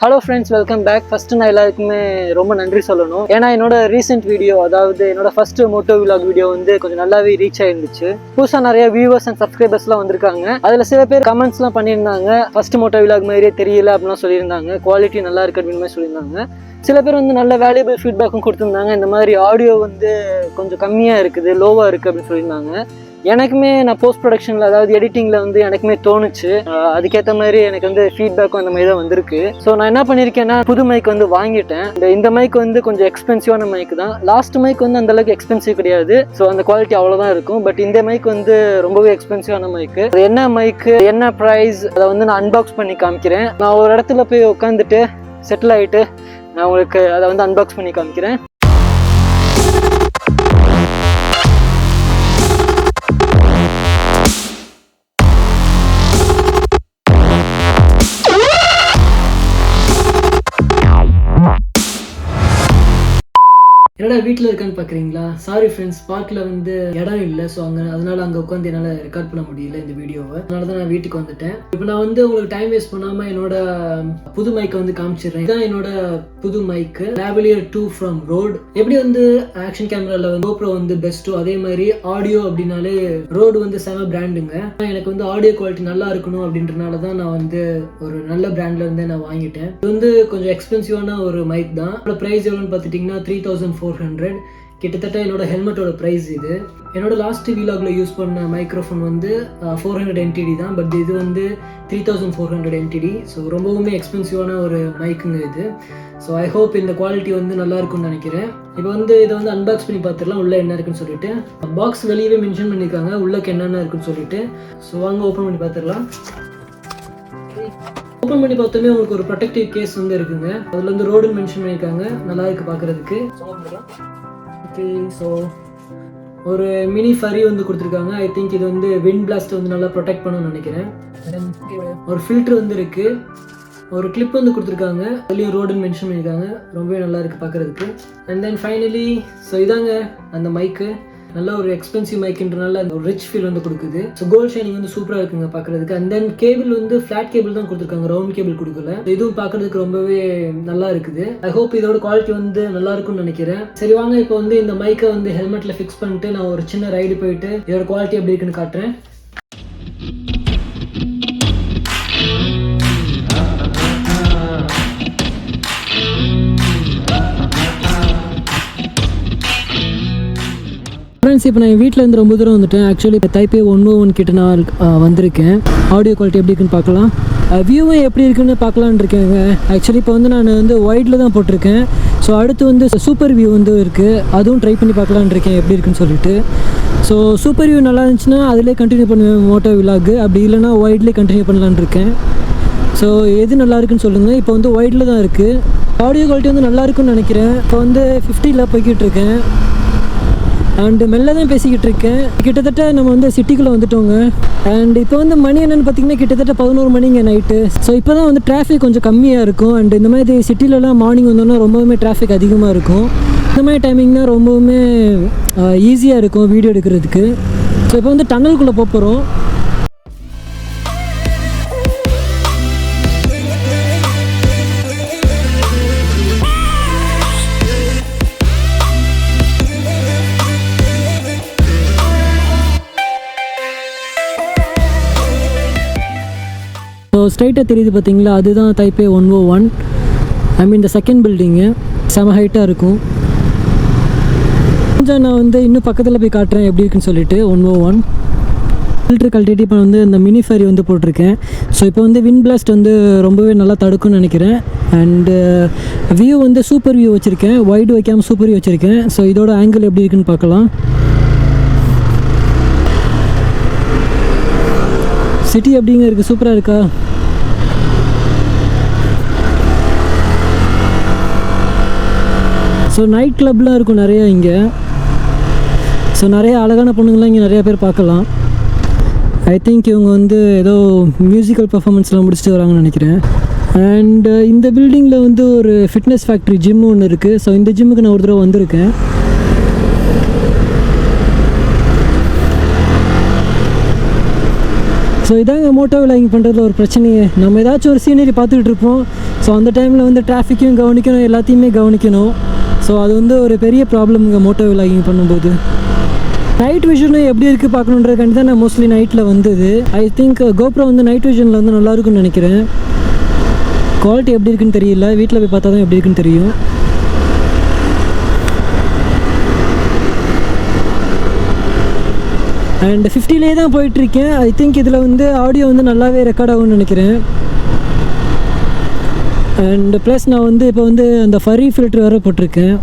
Hello friends, welcome back. First நான் எல்லாருக்குமே ரொம்ப நன்றி சொல்லணும். ஏன்னா என்னோட ரீசெண்ட் வீடியோ, அதாவது என்னோட ஃபஸ்ட்டு மோட்டோ விலாக் வீடியோ வந்து கொஞ்சம் நல்லாவே ரீச் ஆயிருந்துச்சு. புதுசாக நிறைய வியூவர்ஸ் அண்ட் சப்ஸ்கிரைபர்ஸ்லாம் வந்திருக்காங்க. அதில் சில பேர் கமெண்ட்ஸ்லாம் பண்ணியிருந்தாங்க, ஃபஸ்ட்டு மோட்டோ விலாக் மாதிரியே தெரியல அப்படின்லாம் சொல்லியிருந்தாங்க. குவாலிட்டி நல்லா இருக்கு அப்படின்னு மாதிரி சொல்லியிருந்தாங்க. சில பேர் வந்து நல்ல வேல்யூபிள் ஃபீட்பேக்கும் கொடுத்துருந்தாங்க. இந்த மாதிரி ஆடியோ வந்து கொஞ்சம் கம்மியாக இருக்குது, லோவாக இருக்குது அப்படின்னு சொல்லியிருந்தாங்க. எனக்குமே நான் போஸ்ட் ப்ரொடக்ஷனில், அதாவது எடிட்டிங்கில் வந்து எனக்குமே தோணுச்சு. அதுக்கேற்ற மாதிரி எனக்கு வந்து ஃபீட்பேக்கும் அந்த மாதிரி தான் வந்திருக்கு. ஸோ நான் என்ன பண்ணியிருக்கேன்னா, புது மைக் வந்து வாங்கிட்டேன். இந்த மைக் வந்து கொஞ்சம் எக்ஸ்பென்சிவான மைக் தான். லாஸ்ட் மைக் வந்து அந்தளவுக்கு எக்ஸ்பென்சிவ் கிடையாது. ஸோ அந்த குவாலிட்டி அவ்வளோதான் இருக்கும். பட் இந்த மைக் வந்து ரொம்பவே எக்ஸ்பென்சிவான மைக்கு. என்ன மைக்கு, என்ன ப்ரைஸ், அதை வந்து நான் அன்பாக்ஸ் பண்ணி காமிக்கிறேன். நான் ஒரு இடத்துல போய் உட்காந்துட்டு செட்டில் ஆகிட்டு நான் உங்களுக்கு அதை வந்து அன்பாக்ஸ் பண்ணி காமிக்கிறேன். என்னடா வீட்டில் இருக்கான்னு பார்க்குறீங்களா? சாரி ஃப்ரெண்ட்ஸ், பார்க்கில் வந்து இடம் இல்லை. ஸோ அதனால அங்கே உட்காந்து என்னால் ரெக்கார்ட் பண்ண முடியல இந்த வீடியோவை. அதனால தான் நான் வீட்டுக்கு வந்துட்டேன். இப்போ நான் வந்து உங்களுக்கு டைம் வேஸ்ட் பண்ணாமல் என்னோட புது மைக்கை வந்து காமிச்சிடுறேன். இதுதான் என்னோட புது மைக்கு, Lavalier 2 from Rode. எப்படி வந்து ஆக்ஷன் கேமராவில் வந்து GoPro வந்து பெஸ்ட்டோ, அதே மாதிரி ஆடியோ அப்படின்னாலே Rode வந்து செம பிராண்டுங்க. எனக்கு வந்து ஆடியோ குவாலிட்டி நல்லா இருக்கணும் அப்படின்றனால தான் நான் வந்து ஒரு நல்ல பிராண்ட்ல இருந்தே நான் வாங்கிட்டேன். இது வந்து கொஞ்சம் எக்ஸ்பென்சிவான ஒரு மைக் தான். அதோட ப்ரைஸ் எவ்வளோன்னு பார்த்துட்டிங்கன்னா 3400. கிட்டத்தட்ட என்னோட ஹெல்மெட்டோட ப்ரைஸ் இது. என்னோட லாஸ்ட் வீலாக்ல யூஸ் பண்ண மைக்ரோஃபோன் வந்து 400 NTD தான். பட் இது வந்து 3400 NTD. ஸோ ரொம்பவுமே எக்ஸ்பென்சிவான ஒரு மைக்குங்க இது. ஸோ ஐ ஹோப் இந்த குவாலிட்டி வந்து நல்லா இருக்கும்னு நினைக்கிறேன். இப்போ வந்து இதை வந்து அன்பாக்ஸ் பண்ணி பார்த்துடலாம் உள்ள என்ன இருக்குன்னு சொல்லிட்டு. பாக்ஸ் வெளியவே மென்ஷன் பண்ணியிருக்காங்க உள்ளக்கு என்னென்ன இருக்குன்னு சொல்லிட்டு. ஸோ வாங்க ஓப்பன் பண்ணி பார்த்துடலாம். ஓப்பன் பண்ணி பார்த்தோமே உங்களுக்கு ஒரு ப்ரொடெக்டிவ் கேஸ் வந்து இருக்குங்க. அதில் வந்து ரோடுன்னு மென்ஷன் பண்ணியிருக்காங்க. நல்லா இருக்குது பார்க்குறதுக்கு. ஓகே, ஸோ ஒரு மினி ஃபரி வந்து கொடுத்துருக்காங்க. ஐ திங்க் இது வந்து விண்ட் பிளாஸ்ட் வந்து நல்லா ப்ரொடெக்ட் பண்ணணும்னு நினைக்கிறேன். ஒரு ஃபில்ட்ரு வந்து இருக்குது. ஒரு கிளிப் வந்து கொடுத்துருக்காங்க. அதுலேயும் ரோடுன்னு மென்ஷன் பண்ணியிருக்காங்க. ரொம்பவே நல்லா இருக்குது பார்க்குறதுக்கு. அண்ட் தென் ஃபைனலி ஸோ இதாங்க அந்த மைக்கு. நல்ல ஒரு எக்ஸ்பென்சிவ் மைக்குன்றனால ஒரு ரிச் ஃபீல் வந்து கொடுக்குது. ஸோ கோல்ட் ஷைனிங் வந்து சூப்பராக இருக்குங்க பார்க்குறதுக்கு. அண்ட் தென் கேபிள் வந்து ஃப்ளாட் கேபிள் தான் கொடுத்துருக்காங்க, ரவுண்ட் கேபிள் கொடுக்கல. இதுவும் பார்க்குறதுக்கு ரொம்பவே நல்லா இருக்குது. ஐ ஹோப் இதோட குவாலிட்டி வந்து நல்லா இருக்கும்னு நினைக்கிறேன். சரி வாங்க இப்போ வந்து இந்த மைக்கை வந்து ஹெல்மெட்டில் ஃபிக்ஸ் பண்ணிட்டு நான் ஒரு சின்ன ரைடு போயிட்டு இதோட குவாலிட்டி எப்படி இருக்குன்னு காட்டுறேன். ஃப்ரெண்ட்ஸ், இப்போ நான் வீட்டில் இருந்து ரொம்ப தூரம் வந்துட்டேன். ஆக்சுவலி இப்போ Taipei 101 கிட்ட நான் வந்திருக்கேன். ஆடியோ குவாலிட்டி எப்படி இருக்குன்னு பார்க்கலாம், வியூவும் எப்படி இருக்குன்னு பார்க்கலான்னு இருக்கேங்க. ஆக்சுவலி இப்போ வந்து நான் வந்து ஒயிட்டில் தான் போட்டிருக்கேன். ஸோ அடுத்து வந்து சூப்பர் வியூ வந்து இருக்குது, அதுவும் ட்ரை பண்ணி பார்க்கலான்னு இருக்கேன் எப்படி இருக்குன்னு சொல்லிட்டு. ஸோ சூப்பர் வியூ நல்லா இருந்துச்சுன்னா அதிலே கண்டினியூ பண்ணுவேன் மோட்டோ விலாக். அப்படி இல்லைனா ஒயிட்லேயே கண்டினியூ பண்ணலான்னு இருக்கேன். ஸோ எது நல்லா இருக்குன்னு சொல்லுங்கள். இப்போ வந்து ஒயிட்டில் தான் இருக்குது. ஆடியோ குவாலிட்டி வந்து நல்லா இருக்குன்னு நினைக்கிறேன். இப்போ வந்து 50ல் போய்கிட்டு இருக்கேன். அண்டு மெல்ல தான் பேசிக்கிட்டு இருக்கேன். கிட்டத்தட்ட நம்ம வந்து சிட்டிக்குள்ளே வந்துட்டோங்க. அண்ட் இப்போ வந்து மணி என்னென்னு பார்த்தீங்கன்னா கிட்டத்தட்ட 11 மணிங்க நைட்டு. ஸோ இப்போ தான் வந்து டிராஃபிக் கொஞ்சம் கம்மியாக இருக்கும். அண்ட் இந்த மாதிரி சிட்டிலலாம் மார்னிங் வந்தோன்னா ரொம்பவுமே டிராஃபிக் அதிகமாக இருக்கும். இந்த மாதிரி டைமிங்னால் ரொம்பவுமே ஈஸியாக இருக்கும் வீடியோ எடுக்கிறதுக்கு. ஸோ இப்போ வந்து டன்னலுக்குள்ளே போகிறோம். ஸோ ஸ்ட்ரைட்டாக தெரியுது பார்த்தீங்களா, அதுதான் Taipei 101. ஐ மீன் இந்த செகண்ட் பில்டிங்கு செம ஹைட்டாக இருக்கும். கொஞ்சம் நான் வந்து இன்னும் பக்கத்தில் போய் காட்டுறேன் எப்படி இருக்குன்னு சொல்லிட்டு. 101 ஃபில்ட்ரு கழட்டிட்டு இப்போ வந்து இந்த மினி ஃபேரி வந்து போட்டிருக்கேன். ஸோ இப்போ வந்து விண்ட் பிளாஸ்ட் வந்து ரொம்பவே நல்லா தடுக்கும்னு நினைக்கிறேன். அண்டு வியூ வந்து சூப்பர் வியூ வச்சுருக்கேன், வைடு வைக்காமல் சூப்பர் வியூ வச்சுருக்கேன். ஸோ இதோட ஆங்கிள் எப்படி இருக்குன்னு பார்க்கலாம். சிட்டி எப்படிங்க இருக்குது, சூப்பராக இருக்கா? ஸோ நைட் கிளப்லாம் இருக்கும் நிறையா இங்கே. ஸோ நிறைய அழகான பொண்ணுங்களாம் இங்கே நிறையா பேர் பார்க்கலாம். ஐ திங்க் இவங்க வந்து ஏதோ மியூசிக்கல் பர்ஃபார்மன்ஸ்லாம் முடிச்சுட்டு வராங்கன்னு நினைக்கிறேன். அண்ட் இந்த பில்டிங்கில் வந்து ஒரு ஃபிட்னஸ் ஃபேக்ட்ரி ஜிம் ஒன்று இருக்குது. ஸோ இந்த ஜிம்முக்கு நான் ஒரு தடவை வந்திருக்கேன். ஸோ இதாங்க மோட்டோ விலாகிங் பண்ணுறதுல ஒரு பிரச்சனையே. நம்ம ஏதாச்சும் ஒரு சீனரி பார்த்துக்கிட்டு இருப்போம். ஸோ அந்த டைமில் வந்து டிராஃபிக்கையும் கவனிக்கணும், எல்லாத்தையுமே கவனிக்கணும். ஸோ அது வந்து ஒரு பெரிய ப்ராப்ளம்ங்க மோட்டோ விலாகிங் பண்ணும்போது. நைட் விஷனும் எப்படி இருக்குது பார்க்கணுன்றதுக்காண்டி தான் நான் மோஸ்ட்லி நைட்டில் வந்தது. ஐ திங்க் கோப்ரோ வந்து நைட் விஷனில் வந்து நல்லாயிருக்குன்னு நினைக்கிறேன். குவாலிட்டி எப்படி இருக்குன்னு தெரியல, வீட்டில் போய் பார்த்தா தான் எப்படி இருக்குன்னு தெரியும். அண்ட் 50லே தான் போயிட்டுருக்கேன். ஐ திங்க் இதில் வந்து ஆடியோ வந்து நல்லாவே ரெக்கார்ட் ஆகும்னு நினைக்கிறேன். அண்ட் ப்ளஸ் நான் வந்து இப்போ வந்து அந்த ஃபரி ஃபில்ட்ரு வேறு போட்டிருக்கேன்.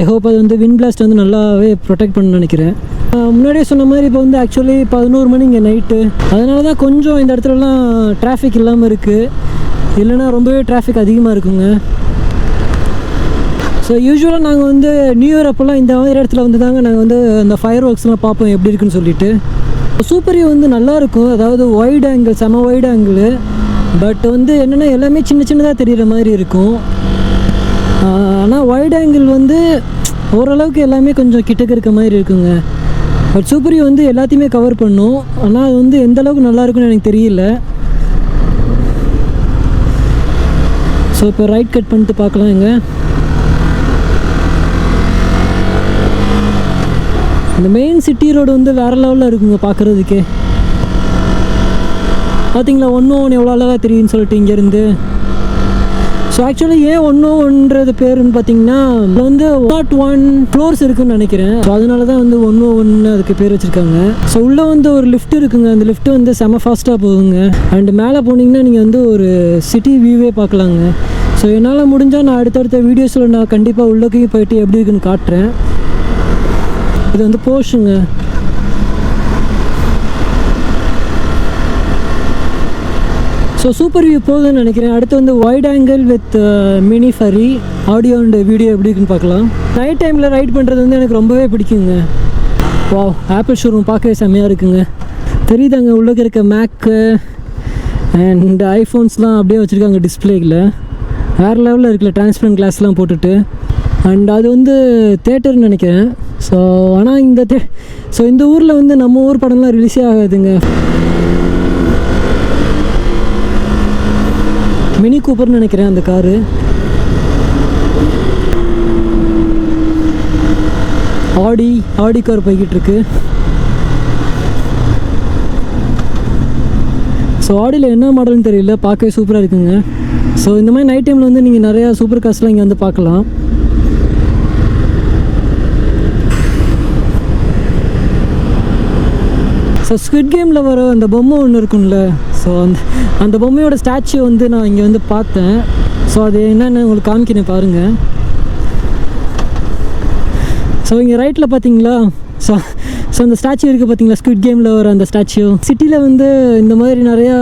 ஐ ஹோப் அது வந்து விண்ட் பிளாஸ்ட் வந்து நல்லாவே ப்ரொடெக்ட் பண்ண நினைக்கிறேன். முன்னாடியே சொன்ன மாதிரி இப்போ வந்து ஆக்சுவலி 11 மணிங்க நைட்டு. அதனால தான் கொஞ்சம் இந்த இடத்துலலாம் டிராஃபிக் இல்லாமல் இருக்குது. இல்லைனா ரொம்பவே டிராஃபிக் அதிகமாக இருக்குங்க. ஸோ யூஸ்வலாக நாங்கள் வந்து நியூ இயர் அப்போல்லாம் இந்த மாதிரி இடத்துல வந்து தாங்க நாங்கள் வந்து அந்த ஃபயர் ஒர்க்ஸ்லாம் பார்ப்போம் எப்படி இருக்குன்னு சொல்லிட்டு. சூப்பர் வியூ வந்து நல்லாயிருக்கும். அதாவது வைட் ஆங்கிள், செம வைட் ஆங்கிள். பட் வந்து என்னென்னா எல்லாமே சின்ன சின்னதாக தெரிகிற மாதிரி இருக்கும். ஆனால் வைட் ஆங்கிள் வந்து ஓரளவுக்கு எல்லாமே கொஞ்சம் கிட்டக்க இருக்க மாதிரி இருக்குங்க. பட் சூப்பர் வியூ வந்து எல்லாத்தையுமே கவர் பண்ணும். ஆனால் அது வந்து எந்த அளவுக்கு நல்லா இருக்குன்னு எனக்கு தெரியல. ஸோ இப்போ ரைட் கட் பண்ணிட்டு பார்க்கலாம். இங்கே இந்த மெயின் சிட்டி ரோடு வந்து வேறு லெவலில் இருக்குங்க பார்க்குறதுக்கே. பார்த்தீங்களா 101 எவ்வளோ அழகாக தெரியுதுன்னு சொல்லிட்டு இங்கேருந்து. ஸோ ஆக்சுவலி ஏன் 101ன்றது பேருன்னு பார்த்தீங்கன்னா வந்து 101 ஃப்ளோர்ஸ் இருக்குதுன்னு நினைக்கிறேன். ஸோ அதனால தான் வந்து 101 அதுக்கு பேர் வச்சுருக்காங்க. ஸோ உள்ளே வந்து ஒரு லிஃப்ட் இருக்குங்க. அந்த லிஃப்ட் வந்து செம ஃபாஸ்ட்டாக போகுங்க. அண்டு மேலே போனீங்கன்னா நீங்கள் வந்து ஒரு சிட்டி வியூவே பார்க்கலாங்க. ஸோ என்னால் முடிஞ்சால் நான் அடுத்தடுத்த வீடியோஸில் நான் கண்டிப்பாக உள்ளேயும் போயிட்டு எப்படி இருக்குன்னு காட்டுறேன். இது வந்து போர்ஷுங்க. ஸோ சூப்பர் வியூ போகுதுன்னு நினைக்கிறேன். அடுத்து வந்து wide angle with mini furry audio and video எப்படி இருக்குன்னு பார்க்கலாம். நைட் டைமில் ரைட் பண்ணுறது வந்து எனக்கு ரொம்பவே பிடிக்குங்க. வா, ஆப்பிள் ஷோரூம் பார்க்கவே செம்மையாக இருக்குங்க. தெரியுதாங்க உள்ளே இருக்க மேக்கு அண்ட் ஐஃபோன்ஸ்லாம் அப்படியே வச்சுருக்காங்க டிஸ்பிளேயில். வேறு லெவலில் இருக்குல்ல, டிரான்ஸ்பரண்ட் கிளாஸ்லாம் போட்டுட்டு. அண்ட் அது வந்து தேட்டர்னு நினைக்கிறேன். ஸோ ஆனால் இந்த ஊரில் வந்து நம்ம ஊர் படம்லாம் ரிலீஸே ஆகாதுங்க. மினி கூப்பர்னு நினைக்கிறேன் அந்த காரு. ஆடி கார் போய்கிட்டு இருக்கு. ஸோ ஆடியில் என்ன மாடல்னு தெரியல, பார்க்கவே சூப்பராக இருக்குங்க. ஸோ இந்த மாதிரி நைட் டைமில் வந்து நீங்கள் நிறையா சூப்பர் கார்ஸ்லாம் இங்கே வந்து பார்க்கலாம். ஸோ ஸ்குவிட் கேமில் வர அந்த பொம்மை ஒன்று இருக்கும்ல, ஸோ அந்த பொம்மையோட ஸ்டாச்சு வந்து நான் இங்கே வந்து பார்த்தேன். ஸோ அது என்னென்னு உங்களுக்கு காமிக்கிறேன் பாருங்கள். ஸோ இங்கே ரைட்டில் பார்த்தீங்களா, ஸோ அந்த ஸ்டாச்சு இருக்குது பார்த்தீங்களா, ஸ்குவிட் கேமில் வர அந்த ஸ்டாச்சு. சிட்டியில் வந்து இந்த மாதிரி நிறையா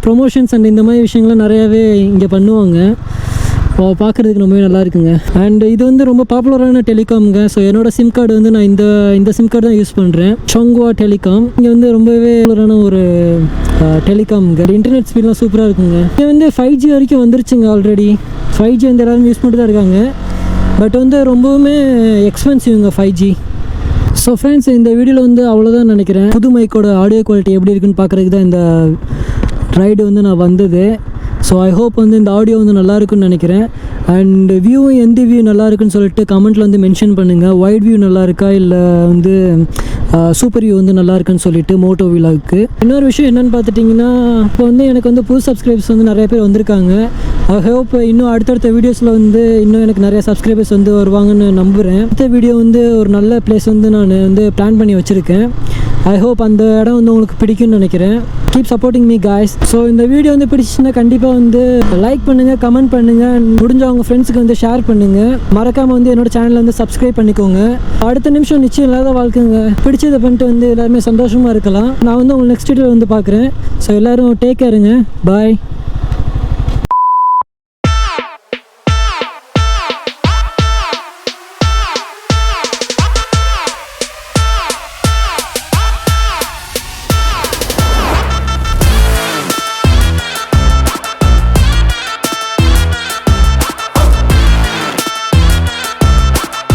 ப்ரொமோஷன்ஸ் அண்ட் இந்த மாதிரி விஷயங்கள்லாம் நிறையாவே இங்கே பண்ணுவாங்க. பார்க்குறதுக்கு ரொம்பவே நல்லா இருக்குங்க. அண்ட் இது வந்து ரொம்ப பாப்புலரான டெலிகாம்ங்க. ஸோ என்னோட சிம் கார்டு வந்து நான் இந்த சிம் கார்டு தான் யூஸ் பண்ணுறேன். சோங்வா டெலிகாம். இங்கே வந்து ரொம்பவே பாப்புலரான ஒரு டெலிகாம்ங்க. இன்டர்நெட் ஸ்பீட்லாம் சூப்பராக இருக்குங்க. இங்கே வந்து 5G வரைக்கும் வந்துருச்சுங்க ஆல்ரெடி. 5G வந்து எல்லோரும் யூஸ் பண்ணிட்டு தான் இருக்காங்க. பட் வந்து ரொம்பவுமே எக்ஸ்பென்சிவ்ங்க 5G. ஸோ ஃப்ரெண்ட்ஸ், இந்த வீடியோவில் வந்து அவ்வளோதான் நினைக்கிறேன். புது மைக்கோட ஆடியோ குவாலிட்டி எப்படி இருக்குன்னு பார்க்குறதுக்கு தான் இந்த ரைடு வந்து நான் வந்தது. ஸோ ஐ ஹோப் வந்து இந்த ஆடியோ வந்து நல்லா இருக்குன்னு நினைக்கிறேன். அண்ட் வியூவும் எந்த வியூ நல்லா இருக்குன்னு சொல்லிட்டு கமெண்ட்டில் வந்து மென்ஷன் பண்ணுங்கள். வைட் வியூ நல்லா இருக்கா இல்லை வந்து சூப்பர் வியூ வந்து நல்லா இருக்குன்னு சொல்லிட்டு மோட்டோ விலாக்கு. இன்னொரு விஷயம் என்னென்னு பார்த்துட்டிங்கன்னா, இப்போ வந்து எனக்கு வந்து புது சப்ஸ்கிரைபர்ஸ் வந்து நிறைய பேர் வந்திருக்காங்க. ஐ ஹோப் இன்னும் அடுத்தடுத்த வீடியோஸில் வந்து இன்னும் எனக்கு நிறைய சப்ஸ்கிரைபர்ஸ் வந்து வருவாங்கன்னு நம்புகிறேன். அடுத்த வீடியோ வந்து ஒரு நல்ல பிளேஸ் வந்து நான் வந்து பிளான் பண்ணி வச்சுருக்கேன். ஐ ஹோப் அந்த இடம் வந்து உங்களுக்கு பிடிக்கும்னு நினைக்கிறேன். Keep supporting me guys. So இந்த வீடியோ வந்து பிடிச்சிச்சுன்னா கண்டிப்பாக வந்து லைக் பண்ணுங்கள், கமெண்ட் பண்ணுங்கள், முடிஞ்ச அவங்க ஃப்ரெண்ட்ஸுக்கு வந்து ஷேர் பண்ணுங்கள். மறக்காமல் வந்து என்னோட சேனலை வந்து சப்ஸ்கிரைப் பண்ணிக்கோங்க. அடுத்த நிமிஷம் நிச்சயம் இல்லாத வாழ்க்கைங்க. பிடிச்சதை பண்ணிட்டு வந்து எல்லாருமே சந்தோஷமாக இருக்கலாம். நான் வந்து உங்களை நெக்ஸ்ட் வீடியோ வந்து பார்க்குறேன். ஸோ எல்லோரும் டேக் கேருங்க. பாய்.